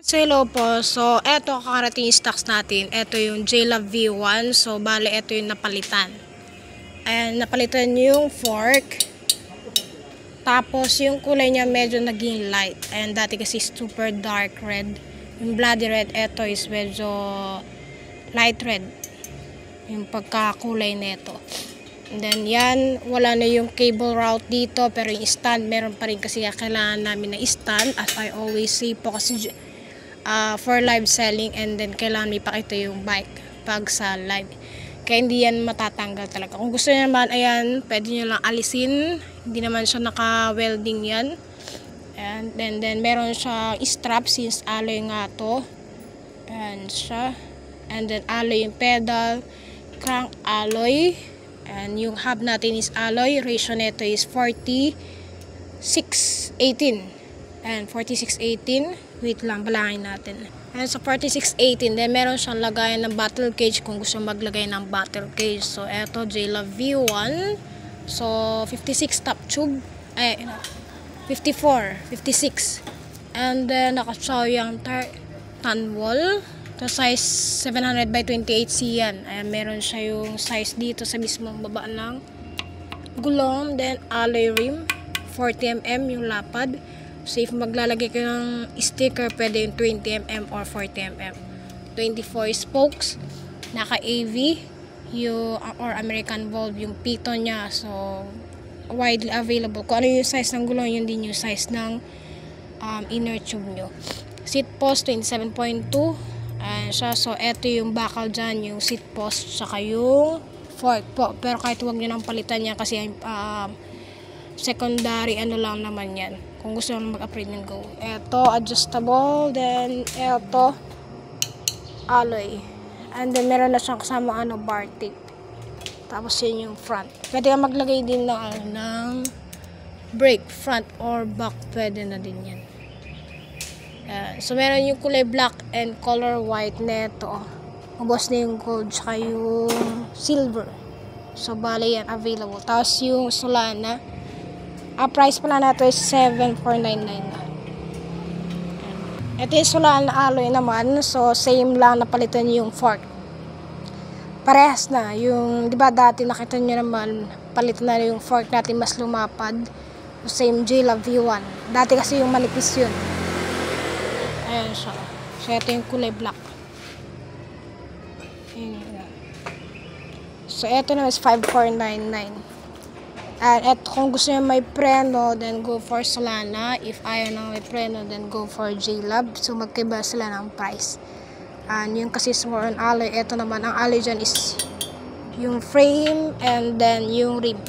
So hello po, so eto kakarating yung stocks natin. Eto yung JLove V1, so bale eto yung napalitan. And napalitan yung fork. Tapos yung kulay niya medyo naging light. And dati kasi super dark red. Yung bloody red, eto is medyo light red. Yung pagkakulay neto. And then yan, wala na yung cable route dito, pero yung stand meron pa rin kasi kailangan namin na stand. As I always say po kasi for live selling, and then kailangan may pakita yung bike pag sa live. Kaya hindi yan matatanggal talaga. Kung gusto niyo naman, ayan, pwede nyo lang alisin. Hindi naman siya naka-welding yan. And then meron siya strap since alloy nga to. Ayan siya. And then alloy yung pedal, crank alloy. And yung hub natin is alloy. Ratio neto is 46:18. And 46:18. Wait lang, balangin natin. And sa 46:18, then meron siyang lagayan ng battle cage kung gusto maglagay ng battle cage. So, eto, JLove V1. So, 56 top tube. 54, 56. And then, naka-chow yung tan wall. So, size 700 by 28C yan. Ayan, meron siya yung size dito sa mismong baba ng gulong. Then, alloy rim. 40mm yung lapad. So, if maglalagay kayo ng sticker, pwede yung 20mm or 40mm. 24 spokes. Naka-AV. Or American valve yung piton niya. So, widely available. Kung ano yung size ng gulong, yun din yung size ng inner tube nyo. Seat post, 27.2. So, eto yung bakal dyan, yung seat post, saka yung fork po. Pero kahit huwag nyo nang palitan niya kasi secondary ano lang naman yan. Kung gusto nyo mag-upgrade ng go. Eto, adjustable. Then, eto, alloy. And then, meron na siyang kasama bar tape. Tapos, yun yung front. Pwede ka maglagay din ng brake, front or back. Pwede na din yan. So, meron yung kulay black and color white neto. Ubos na yung gold, saka yung silver. So, bale yan, available. Tapos, yung Solana, price pala nato is 7,499 na. Ito yung Solana alloy naman. So, same lang napalitan yung fork. Parehas na. Yung, di ba dati nakita nyo naman, palitan na yung fork natin mas lumapad. So, same JLove V1. Dati kasi yung manipis yun. Ayan siya. So, ito yung kulay black. Ayan. So, ito na is 5,499. And kung gusto nyo may preno, then go for Solana. If ayaw na may preno, then go for JLove. So, magkaiba sila ng price. And yung kasi is more on alloy. Ito naman, ang alloy dyan is yung frame and then yung rib.